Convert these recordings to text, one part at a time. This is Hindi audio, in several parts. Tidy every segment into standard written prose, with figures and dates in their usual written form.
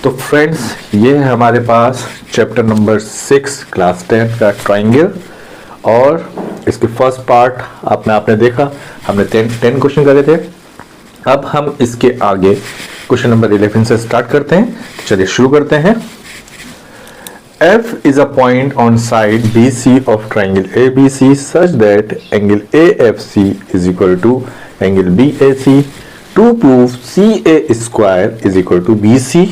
तो फ्रेंड्स, ये है हमारे पास चैप्टर नंबर 6 क्लास 10 का ट्राइंगल, और इसके फर्स्ट पार्ट आपने देखा। हमने 10 क्वेश्चन करे थे। अब हम इसके आगे क्वेश्चन नंबर 11 से स्टार्ट करते हैं। चलिए शुरू करते हैं। F is a point on side BC of triangle ABC such that angle AFC is equal to angle BAC. To prove CA square is equal to BC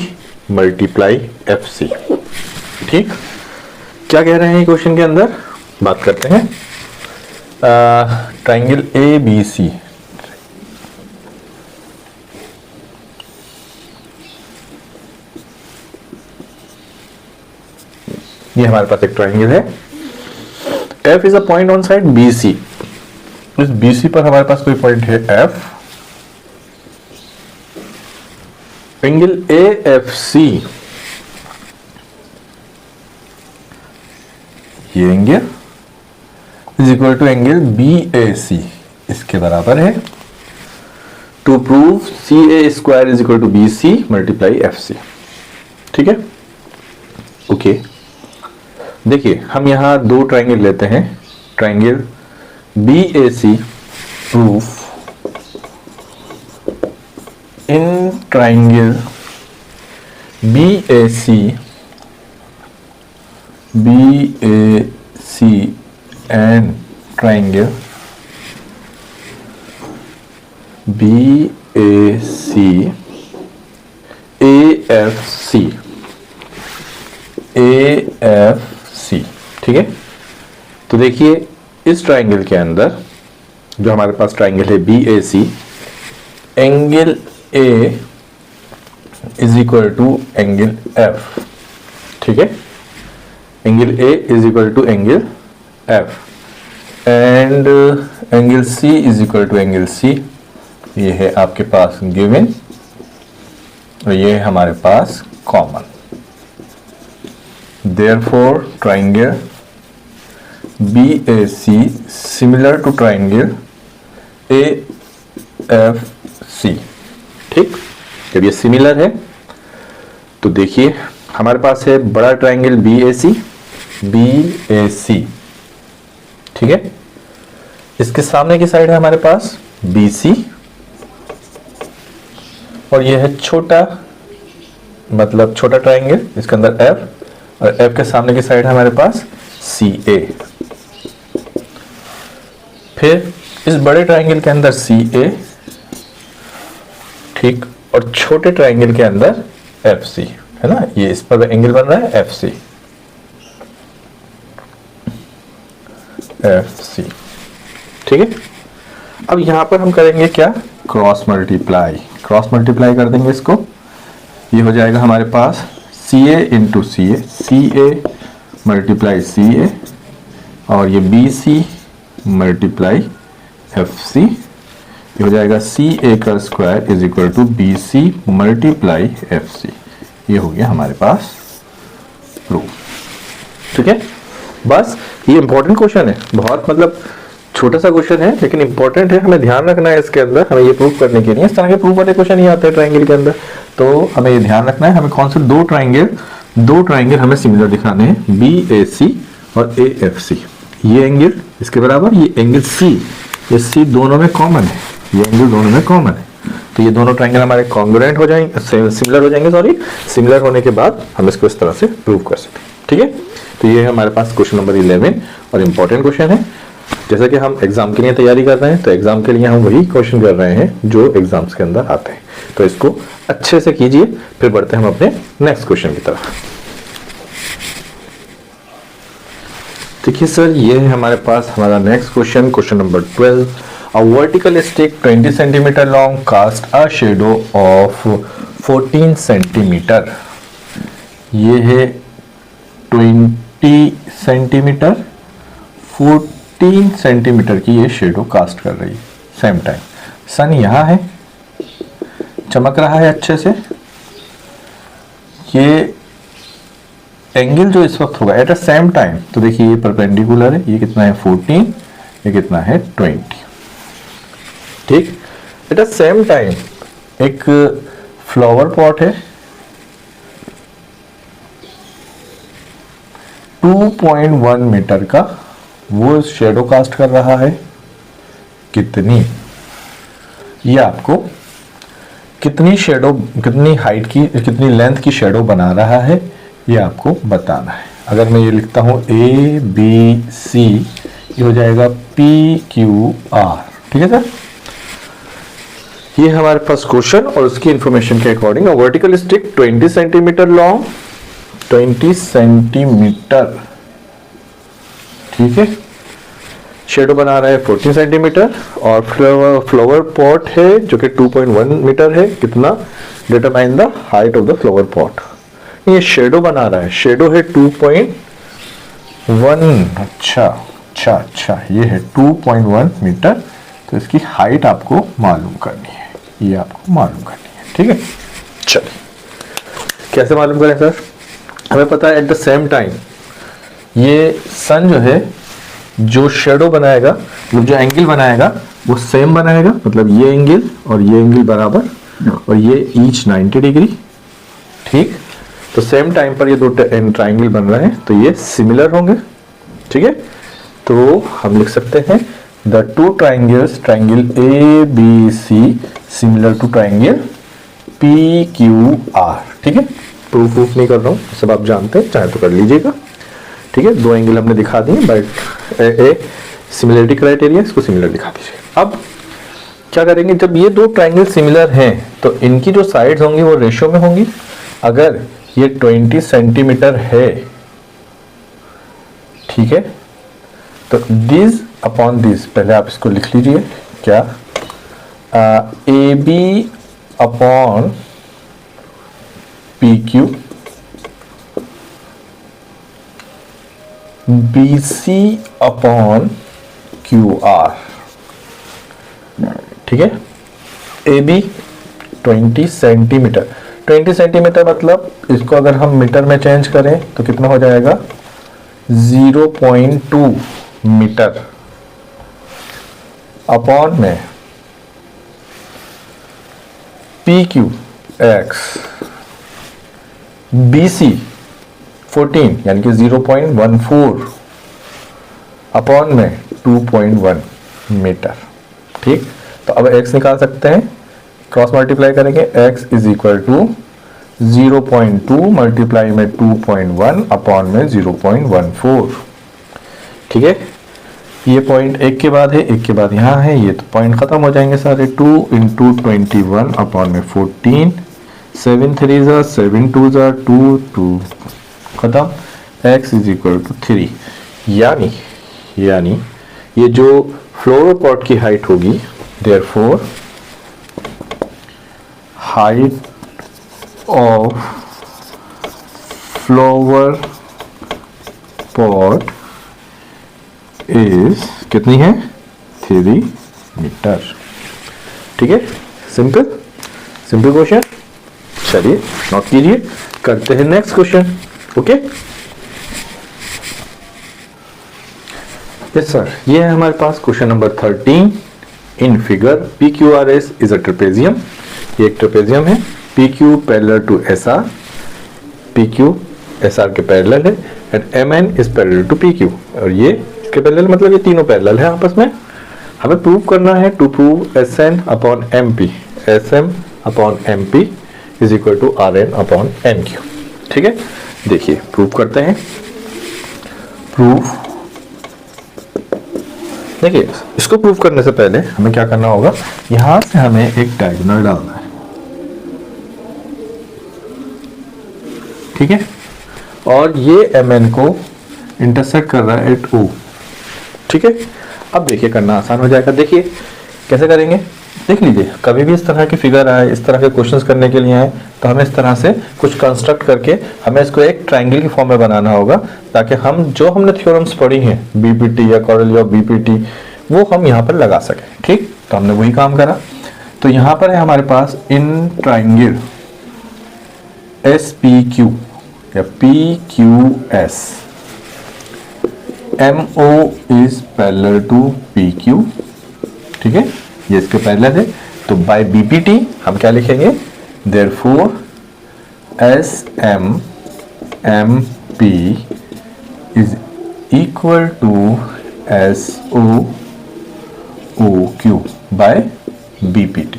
multiply FC. ठीक, क्या कह रहे हैं क्वेश्चन के अंदर? बात करते हैं ट्राइंगल ABC। ये हमारे पास एक ट्राइंगल है। F is a point on side BC। इस BC पर हमारे पास कोई पॉइंट है F। एंगल AFC, ये angle is equal to angle BAC, इसके बराबर है। To prove CA square is equal to BC multiply FC। ठीक है, ओके। देखिए, हम यहां दो ट्राइंगल लेते हैं। Triangle BAC proof in triangle BAC and triangle BAC AFC। ठीक है, तो देखिए इस ट्राइंगल के अंदर जो हमारे पास ट्राइंगल है BAC, angle A is equal to angle F। ठीक है, angle A is equal to angle F and angle C is equal to angle C। ये है आपके पास गिवन और ये है हमारे पास common. Therefore, triangle BAC similar to triangle AFC। ठीक, जब ये सिमिलर है तो देखिए हमारे पास है बड़ा ट्राइंगल BAC। ठीक है, इसके सामने की साइड है हमारे पास BC और ये है छोटा, मतलब छोटा ट्राइंगल, इसके अंदर F, और F के सामने की साइड है हमारे पास CA। फिर इस बड़े ट्राइंगल के अंदर CA, ठीक, और छोटे ट्राइंगल के अंदर FC, है ना। ये इस पर एंगल बन रहा है FC। ठीक है, अब यहां पर हम करेंगे क्या? क्रॉस मल्टीप्लाई कर देंगे इसको। ये हो जाएगा हमारे पास CA into CA multiply CA, और ये BC मल्टीप्लाई FC। ये हो जाएगा CA का square is equal to BC multiply FC। ये हो गया हमारे पास प्रूफ। ठीक है, बस ये इंपॉर्टेंट क्वेश्चन है, बहुत मतलब छोटा सा क्वेश्चन है लेकिन इंपॉर्टेंट है। हमें ध्यान रखना है इसके अंदर, हमें ये प्रूफ करने के लिए। इस तरह के प्रूफ वाले क्वेश्चन ही आते हैं ट्राइंगल के अंदर, तो हमें ये ध्यान रखना है। हमें कौन से दो ट्राइंगल हमें सिमिलर दिखाने हैं, BAC और AFC। ये एंगल इसके बराबर, ये एंगल C, ये C दोनों में कॉमन है, ये एंगल दोनों में कॉमन है। तो ये दोनों ट्राइंगल हमारे कॉन्ग्रुएंट हो जाएंगे, सिमिलर हो जाएंगे। सिमिलर होने के बाद हम इसको इस तरह से प्रूव कर सकते हैं। ठीक है, तो ये है हमारे पास क्वेश्चन नंबर 11 और इंपॉर्टेंट क्वेश्चन है। जैसा कि हम एग्जाम के लिए तैयारी कर रहे हैं, तो एग्जाम के लिए हम वही क्वेश्चन कर रहे हैं जो एग्जाम्स के अंदर आते हैं। तो इसको अच्छे से कीजिए, फिर बढ़ते हैं हम अपने नेक्स्ट क्वेश्चन की तरफ। देखिए सर, ये है हमारे पास हमारा next question, question number 12। A vertical stick 20 centimetre long cast a shadow of 14 centimetre. ये है 20 सेंटीमीटर, 14 सेंटीमीटर की ये शेडो कास्ट कर रही है। सेम टाइम सन यहां है, चमक रहा है अच्छे से। ये एंगल जो इस वक्त होगा एट अ सेम टाइम, तो देखिए ये परपेंडिकुलर है। ये कितना है 14, ये कितना है 20। ठीक, एट अ सेम टाइम एक फ्लावर पॉट है 2.1 मीटर का वो शेडो कास्ट कर रहा है। कितनी, ये आपको कितनी शेडो, कितनी हाइट की, कितनी लेंथ की शेडो बना रहा है, ये आपको बताना है। अगर मैं ये लिखता हूं ए बी सी, ये हो जाएगा पी क्यू आर। ठीक है सर, ये हमारे पास क्वेश्चन और उसकी इंफॉर्मेशन के according vertical stick 20 centimetre long, 20 centimetre, ठीक है, शेडो बना रहा है 14 सेंटीमीटर, और फ्लावर पॉट है जो कि 2.1 मीटर है। कितना, determine the height of the flower pot. ये शेडो बना रहा है, शेडो है 2.1, अच्छा, ये है 2.1 मीटर, तो इसकी हाइट आपको मालूम करनी है, ये आपको मालूम करनी है। ठीक है, चलिए कैसे मालूम करें सर? हमें पता है एट द सेम टाइम ये सन जो है, जो शेडो बनाएगा, मतलब जो एंगल बनाएगा वो सेम बनाएगा, मतलब ये एंगल और ये एंगल बराबर, और ये ईच 90 डिग्री। ठीक, तो सेम टाइम पर ये दो ट्राइंगल बन रहे हैं, तो ये सिमिलर होंगे। ठीक है, तो हम लिख सकते हैं the two triangles, triangle A B C similar to triangle P Q R. ठीक है, प्रूफ नहीं कर रहा हूँ, सब आप जानते हैं, चाहे तो कर लीजिएगा। ठीक है, दो एंगल हमने दिखा दिए, बट ए सिमिलरिटी क्राइटेरिया, इसको सिमिलर दिखा दीजिए। अब क्या करेंगे, जब ये दो ट्राइंगल सिमिलर हैं तो इनकी जो साइड्स होंगी वो रेशियो में होंगी। अगर ये 20 सेंटीमीटर है, ठीक है, तो दिस अपॉन दिस, पहले आप इसको लिख लीजिए, क्या, A B upon P Q, B C upon Q R. ठीक है, ए बी 20 सेंटीमीटर, 20 सेंटीमीटर मतलब इसको अगर हम मीटर में चेंज करें तो कितना हो जाएगा, 0.2 मीटर, अपॉन में P Q X, B C 14 यानी कि 0.14 अपॉन में 2.1 मीटर। ठीक, तो अब x निकाल सकते हैं, क्रॉस मल्टीप्लाई करेंगे, x is equal to 0.2 multiply में 2.1 अपॉन में 0.14। ठीक है, ये पॉइंट एक के बाद है, एक के बाद यहाँ है, ये तो पॉइंट खत्म हो जाएंगे सारे। 2 इंटू 21 अपॉन में 14, 7 3 ज़ा 7 2 ज़ा 2 2 खत्म, x इज इक्वल टू 3। यानी ये जो फ्लोर पॉट की हाइट होगी, therefore height of flower pot is कितनी है, 3 मीटर। ठीक है, सिंपल क्वेश्चन। चलिए नोट कीजिए, करते हैं next question. Okay, yes sir, ये है हमारे पास question number 13। In figure P Q R S is a trapezium, ये एक ट्रेपेजियम है। P Q parallel to S R, P Q S R के पैरेलल है, and M N is parallel to P Q, और ये इसके पैरेलल मतलब ये तीनों पैरेलल है आपस में। हमें प्रूव करना है, to prove S N upon M P, S M upon M P is equal to R N upon N Q. ठीक है, देखिए प्रूव करते हैं। प्रूफ, देखिए इसको प्रूव करने से पहले हमें क्या करना होगा, यहां से हमें एक डायगोनल डालना है। ठीक है, और ये एम एन को इंटरसेक्ट कर रहा है एट ओ। ठीक है, अब देखिए करना आसान हो जाएगा। देखिए कैसे करेंगे, देख लीजिए, कभी भी इस तरह की फिगर आए, इस तरह के क्वेश्चंस करने के लिए आए, तो हमें इस तरह से कुछ कंस्ट्रक्ट करके हमें इसको एक ट्रायंगल की फॉर्म में बनाना होगा, ताकि हम जो हमने थ्योरम्स पढ़ी हैं बीपीटी या कॉरेल ऑफ बीपीटी, वो हम यहाँ पर लगा सकें। ठीक, तो हमने वही काम करा। तो यहाँ पर है हमारे पास in triangle S P Q या P Q S, M O is parallel to P Q. ठीक है, ये इसके पैरेलल है, तो बाय बीपीटी हम क्या लिखेंगे, therefore S M M P is equal to SOOQ by BPT।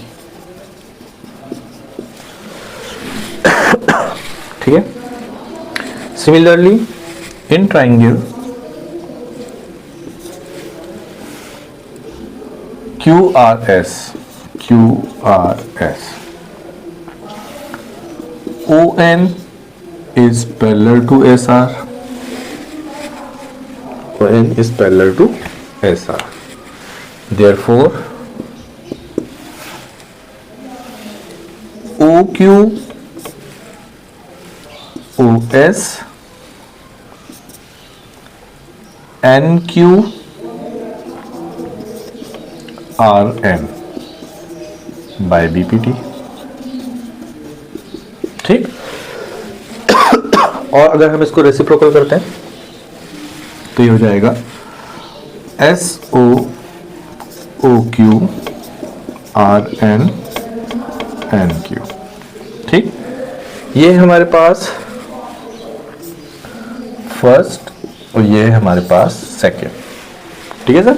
ठीक है। Similarly in triangle QRS ON is parallel to SR, ON is parallel to SR, therefore OQ OS NQ RN by BPT। ठीक। और अगर हम इसको रेसिप्रोकल करते हैं तो ये हो जाएगा SOOQ RN NQ। ठीक। ये है हमारे पास फर्स्ट और ये है हमारे पास सेकेंड। ठीक है सर,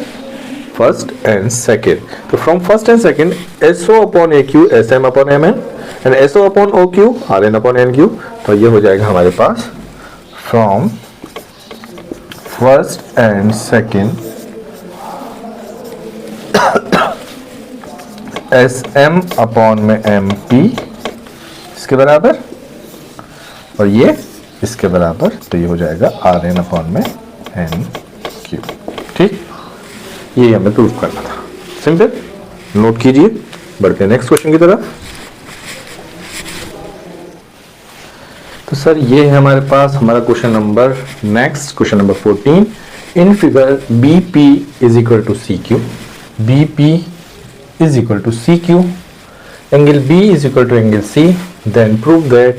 फर्स्ट एंड सेकेंड। तो from first and second SO upon AQ SM upon MN and SO upon OQ RN upon NQ। तो ये हो जाएगा हमारे पास from first and second SM upon में MP इसके बराबर और ये इसके बराबर, तो ये हो जाएगा RN अपॉन में NQ। ठीक, ये हमें प्रूव करना था। सिंपल, नोट कीजिए। बढ़ते हैं नेक्स्ट क्वेश्चन की तरफ। तो सर ये है हमारे पास हमारा question number 14। In figure BP is equal to CQ, BP is equal to CQ, angle B is equal to angle C, then prove that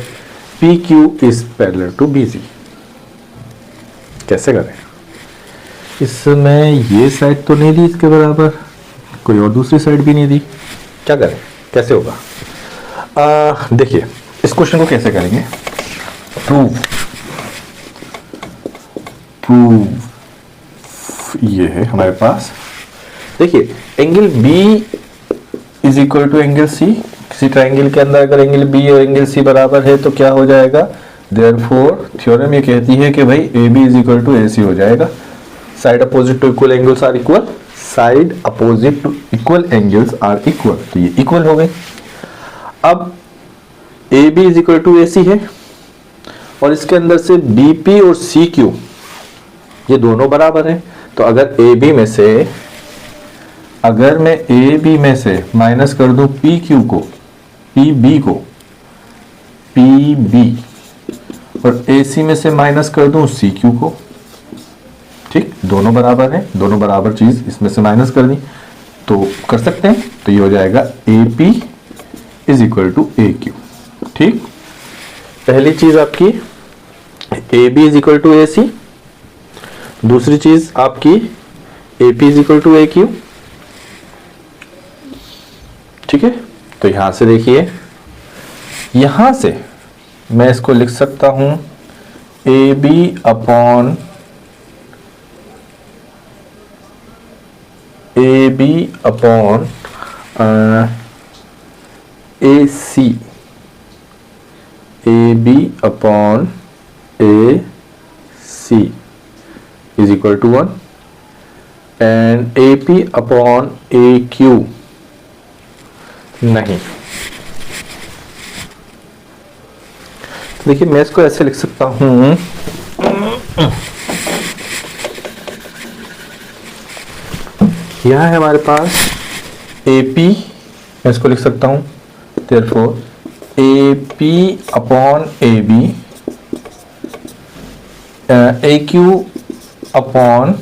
PQ is parallel to BC। कैसे करें? इसमें ये साइड तो नहीं दी इसके बराबर, कोई और दूसरी साइड भी नहीं दी, क्या करें, कैसे होगा? देखिए इस क्वेश्चन को कैसे करेंगे। प्रूव ये है हमारे पास। देखिए angle B is equal to angle C। किसी ट्राइंगल के अंदर अगर एंगल B और एंगल C बराबर है तो क्या हो जाएगा? देयरफॉर थ्योरम ये कहती है कि भाई AB is equal to AC हो जाएगा। Side opposite to equal angles are equal, side opposite to equal angles are equal, तो ये इक्वल हो गए। अब AB is equal to AC है और इसके अंदर से BP और CQ ये दोनों बराबर हैं। तो अगर AB में से, अगर मैं AB में से माइनस कर दूं PQ को, PB को, PB और AC में से माइनस कर दूं CQ को, ठीक, दोनों बराबर हैं, दोनों बराबर चीज इसमें से माइनस कर दी तो कर सकते हैं। तो ये हो जाएगा AP is equal to AQ। ठीक, पहली चीज आपकी AB is equal to AC, दूसरी चीज आपकी AP is equal to AQ। ठीक है, तो यहां से देखिए, यहां से मैं इसको लिख सकता हूं AB upon AC, AB upon AC is equal to 1 and AP upon AQ नहीं। देखिए मैं इसको ऐसे लिख सकता हूं, यह है हमारे पास AP, मैं इसको लिख सकता हूं therefore AP upon AB, AQ upon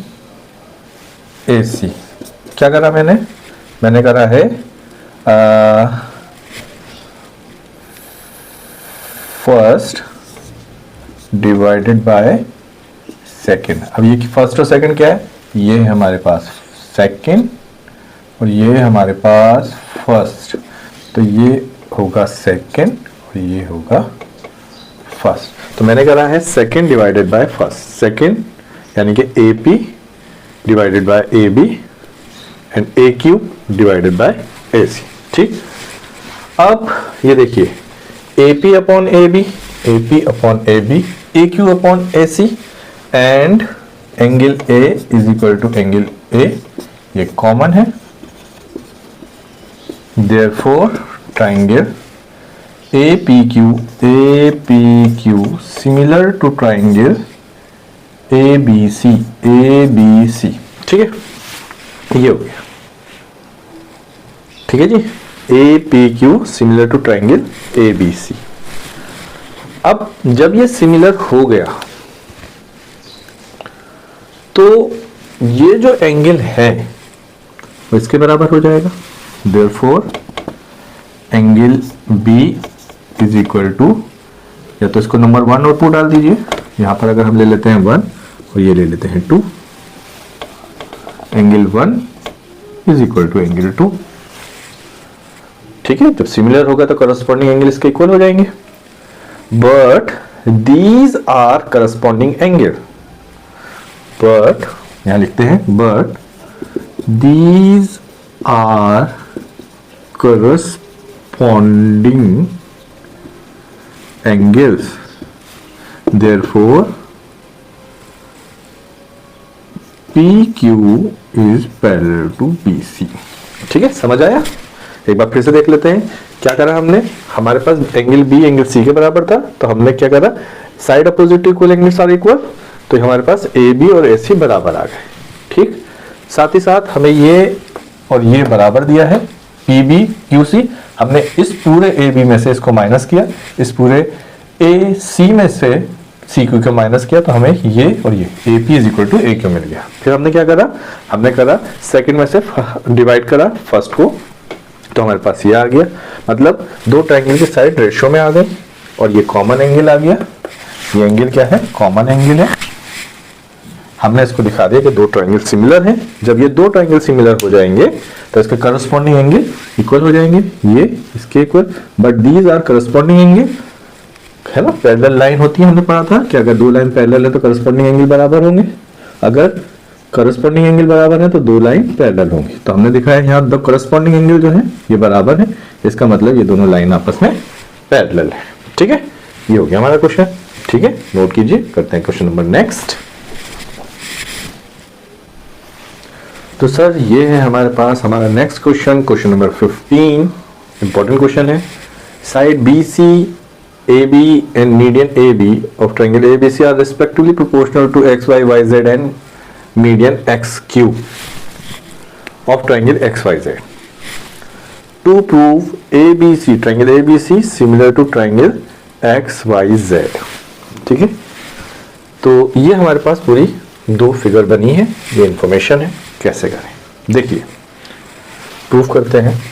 AC। क्या करा मैंने करा है फर्स्ट डिवाइडेड बाय सेकेंड। अब ये फर्स्ट और सेकेंड क्या है? ये है हमारे पास सेकेंड और ये है हमारे पास फर्स्ट, तो ये होगा सेकेंड और ये होगा फर्स्ट। तो मैंने करा है second divided by first, second यानी कि A P divided by A B and A Q divided by A C. ठीक, अब ये देखिए A P upon A B, A P upon A B, A Q upon A C and angle A is equal to angle A, ये कॉमन है। Therefore triangle APQ similar to triangle ABC। ठीक है, ये हो गया। ठीक है जी, APQ similar to triangle ABC। अब जब ये सिमिलर हो गया तो ये जो एंगल है वो इसके बराबर हो जाएगा। Therefore angle B is equal to, या तो इसको नंबर 1 और 2 डाल दीजिए। यहां पर अगर हम ले लेते हैं 1 और ये ले लेते हैं 2, angle 1 is equal to angle 2। ठीक है, जब सिमिलर होगा तो करस्पॉन्डिंग एंगल इसके इक्वल हो जाएंगे। But these are corresponding angle, but यहां लिखते हैं but these are corresponding angles, therefore PQ is parallel to BC। ठीक है, समझ आया? एक बार फिर से देख लेते हैं क्या करा हमने। हमारे पास एंगल B एंगल C के बराबर था, तो हमने क्या करा, side opposite equal angles are equal, तो हमारे पास AB और AC बराबर आ गए। ठीक, साथ ही साथ हमें ये और ये बराबर दिया है, PB QC। हमने इस पूरे AB में से इसको माइनस किया, इस पूरे AC में से CQ को माइनस किया, तो हमें ये और ये AP is equal to AQ मिल गया। फिर हमने क्या करा, हमने करा सेकंड में से डिवाइड करा फर्स्ट को, तो हमारे पास ये आ गया। मतलब दो ट्रायंगल की साइड रेशियो में आ गई और ये कॉमन एंगल आ गया। ये एंगल क्या है, कॉमन एंगल है। हमने इसको दिखा दिया कि दो ट्रायंगल सिमिलर हैं। जब ये दो ट्रायंगल सिमिलर हो जाएंगे तो इसके करस्पॉन्डिंग एंगल इक्वल हो जाएंगे, ये इसके equal. But these are corresponding angle, है ना, पैरेलल लाइन होती है, हमने पढ़ा था कि अगर दो लाइन पैरेलल है तो करस्पॉन्डिंग एंगल बराबर होंगे। अगर करस्पॉन्डिंग एंगल बराबर है तो दो लाइन पैरेलल होंगी। तो हमने दिखाया यहाँ द करस्पॉन्डिंग एंगल जो है ये बराबर है, इसका मतलब ये दोनों लाइन आपस में पैरेलल है। ठीक है, ये हो गया हमारा क्वेश्चन। ठीक है, नोट कीजिए, करते हैं क्वेश्चन नंबर नेक्स्ट। तो सर ये है हमारे पास हमारा next question, question number 15। Important question है। Side BC AB and median AB of triangle ABC are respectively proportional to XY YZ and median XQ of triangle XYZ. To prove ABC, triangle ABC similar to triangle XYZ। ठीक है, तो ये हमारे पास पूरी दो फिगर बनी है, ये इंफॉर्मेशन है। कैसे करें देखिए, प्रूफ करते हैं।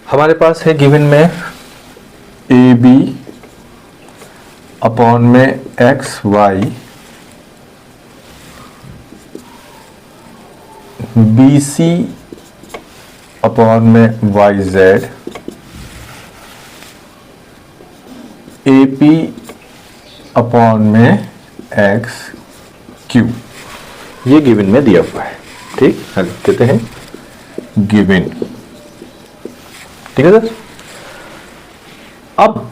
हमारे पास है गिवन में AB अपॉन में XY, BC अपॉन में YZ, AP अपॉन में XQ, ये गिवन में दिया हुआ है। ठीक है, कहते हैं गिवन। ठीक है सर, अब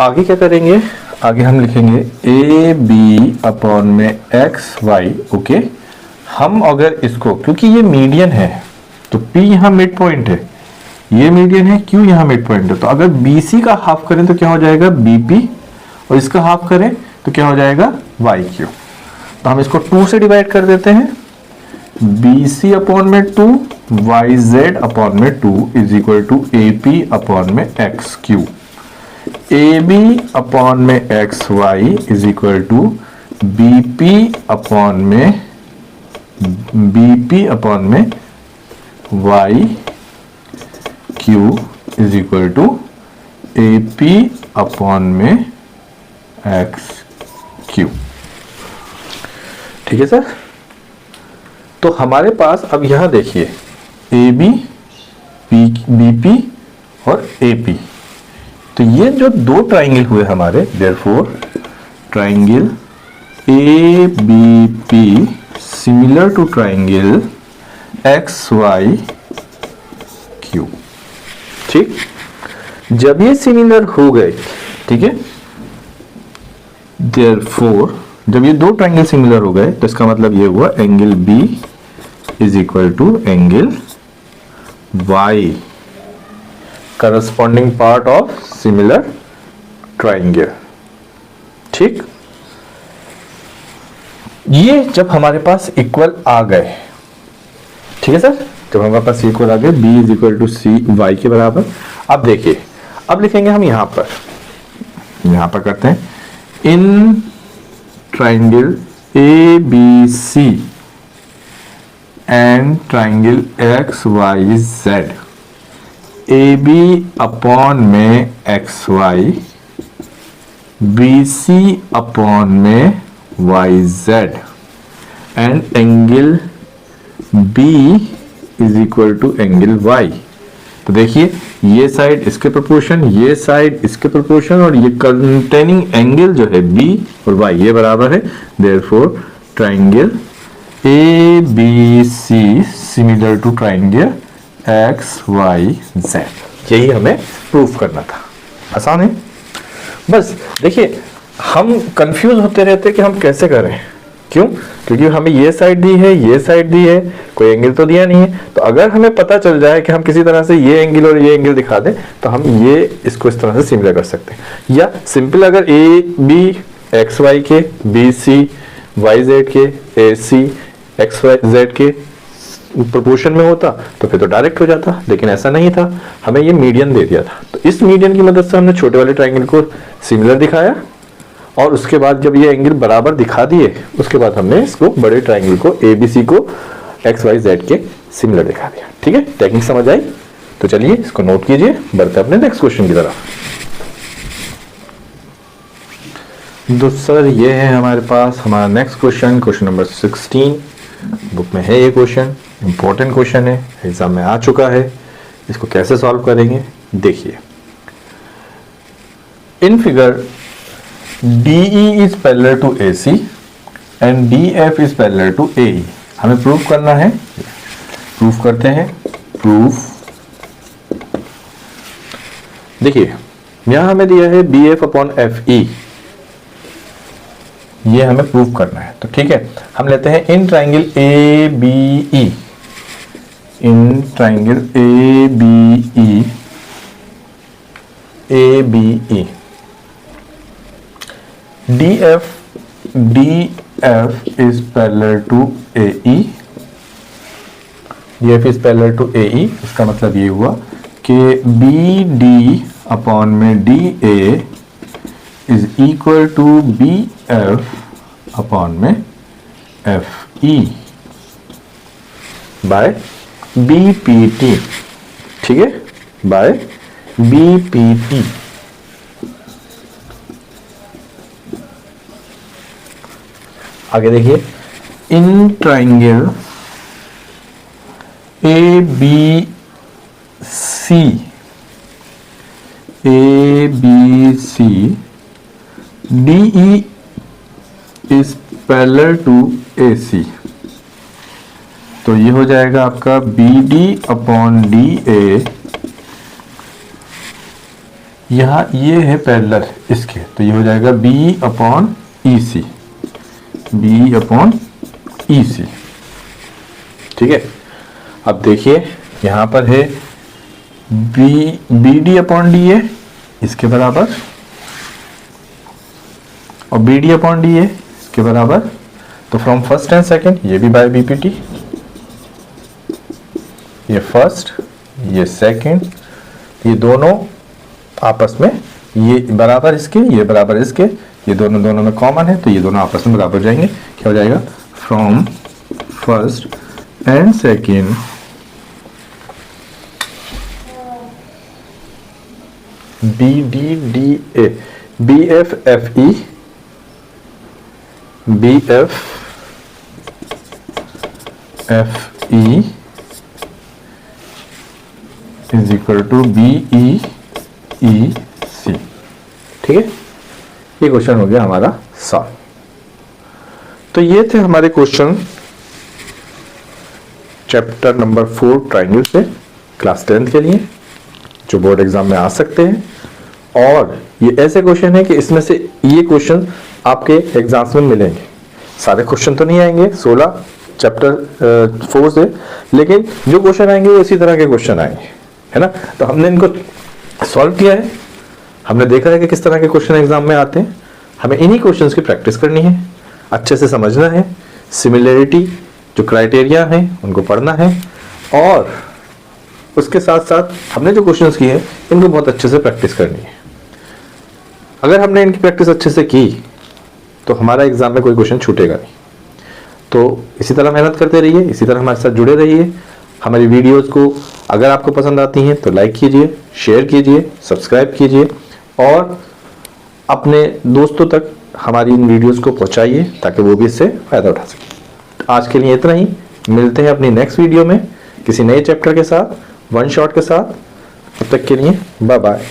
आगे क्या करेंगे, आगे हम लिखेंगे AB अपॉन में XY। ओके, हम अगर इसको, क्योंकि ये मीडियन है तो P यहाँ मिड पॉइंट है, ये मीडियन है, Q यहाँ मिड पॉइंट है, तो अगर BC का हाफ करें तो क्या हो जाएगा BP, और इसका हाफ करें तो क्या हो जाएगा YQ। तो हम इसको 2 से डिवाइड कर देते हैं, BC अपॉन में 2, YZ अपॉन में 2 is equal to AP upon में XQ। AB अपॉन में XY is equal to BP upon में YQ is equal to AP upon में XQ। ठीक है सर, तो हमारे पास अब यहां देखिए AB, BP और AP, तो ये जो दो ट्राइंगल हुए हमारे, therefore triangle A B P similar to triangle X Y Q. ठीक, जब ये सिमिलर हो गए, ठीक है, देयरफॉर जब ये दो ट्राइंगल सिमिलर हो गए तो इसका मतलब ये हुआ angle B is equal to angle Y, corresponding part of similar triangle. ठीक, ये जब हमारे पास इक्वल आ गए, ठीक है सर, जब हमारे पास इक्वल आ गए b is equal to C Y के बराबर। अब देखिए, अब लिखेंगे हम यहां पर करते हैं in triangle A B C and triangle X Y Z, A B upon में X Y, B C upon में Y Z, and angle B is equal to angle Y. तो देखिए, ये साइड इसके प्रोपोर्शन, ये साइड इसके प्रोपोर्शन, और ये कंटेनिंग एंगल जो है बी और वाई ये बराबर है। Therefore triangle A B C similar to triangle X Y Z, यही हमें प्रूफ करना था। आसान है। बस देखिए, हम कंफ्यूज होते रहते कि हम कैसे करें। क्यों? क्योंकि हमें ये साइड दी है, ये साइड दी है, कोई एंगल तो दिया नहीं है। तो अगर हमें पता चल जाए कि हम किसी तरह से ये एंगल और ये एंगल दिखा दें तो हम ये इसको इस तरह से सिमिलर कर सकते हैं। या सिंपल अगर ए बी एक्स वाई के, बी सी वाई जेड के, ए सी एक्स वाई जेड के प्रोपोर्शन में होता तो फिर तो डायरेक्ट हो जाता, लेकिन ऐसा नहीं था, हमें ये मीडियन दे दिया था। तो इस मीडियन की मदद से हमने छोटे वाले ट्राइंगल को सिमिलर दिखाया, और उसके बाद जब ये एंगल बराबर दिखा दिए उसके बाद हमने इसको बड़े ट्राइंगल को ए बी सी को एक्स वाई जेड के सिमिलर दिखा दिया। ठीक है, टेक्निक समझ आई? तो चलिए इसको नोट कीजिए, बढ़ते अपने नेक्स्ट क्वेश्चन की तरफ। तो सर ये है हमारे पास हमारा next question, question number 16 book में है। ये क्वेश्चन इंपॉर्टेंट क्वेश्चन है, एग्जाम में आ चुका है। इसको कैसे सॉल्व करेंगे देखिए। In figure DE is parallel to AC and DF is parallel to AE। हमें प्रूफ करना है, प्रूफ करते हैं। प्रूफ देखिए, यहां हमें दिया है BF अपॉन FE, ये हमें प्रूफ करना है। तो ठीक है, हम लेते हैं in triangle ABE, in triangle ABE DF is parallel to AE, DF is parallel to AE। इसका मतलब ये हुआ कि BD अपॉन में DA is equal to BF upon में FE बाय BPT। ठीक है, बाय BPT। आगे देखिए, in triangle ABC DE is parallel to AC। तो ये हो जाएगा आपका BD अपॉन DA, यहाँ ये है पैरेलल इसके, तो ये हो जाएगा B upon EC, B upon EC। ठीक है, अब देखिए यहां पर है BD अपॉन DA इसके बराबर, और BD अपॉन DA इसके बराबर। तो फ्रॉम फर्स्ट एंड सेकंड ये भी बाय BPT, ये फर्स्ट ये सेकंड, ये दोनों आपस में, ये बराबर इसके, ये बराबर इसके, ये दोनों में कॉमन है, तो ये दोनों आपस में बराबर जाएंगे। क्या हो जाएगा? From first and second BDDA BF FE BF FE is equal to BE EC। ठीक है, ये क्वेश्चन हो गया हमारा सॉल्व। तो ये थे हमारे क्वेश्चन चैप्टर नंबर 4 ट्रायंगल से क्लास 10th के लिए, जो बोर्ड एग्जाम में आ सकते हैं। और ये ऐसे क्वेश्चन है कि इसमें से ये क्वेश्चन आपके एग्जाम्स में मिलेंगे। सारे क्वेश्चन तो नहीं आएंगे 16 चैप्टर 4 से, लेकिन जो क्वेश्चन आएंगे वो इसी तरह के क्वेश्चन आएंगे, है ना। तो हमने इनको सॉल्व किया है, हमने देखा है कि किस तरह के क्वेश्चन एग्जाम में आते हैं। हमें इन्हीं क्वेश्चंस की प्रैक्टिस करनी है, अच्छे से समझना है, सिमिलरिटी जो क्राइटेरिया है उनको पढ़ना है, और उसके साथ साथ हमने जो क्वेश्चंस किए हैं इनको बहुत अच्छे से प्रैक्टिस करनी है। अगर हमने इनकी प्रैक्टिस अच्छे से की तो हमारा एग्जाम में कोई क्वेश्चन छूटेगा नहीं। तो इसी तरह मेहनत करते रहिए, इसी तरह हमारे साथ जुड़े रहिए। हमारी वीडियोस को अगर आपको पसंद आती हैं तो लाइक कीजिए, शेयर कीजिए, सब्सक्राइब कीजिए और अपने दोस्तों तक हमारी इन वीडियोस को पहुंचाइए ताकि वो भी इससे फ़ायदा उठा सकें। आज के लिए इतना ही, मिलते हैं अपनी नेक्स्ट वीडियो में किसी नए चैप्टर के साथ, वन शॉट के साथ। तब तक के लिए बाय बाय।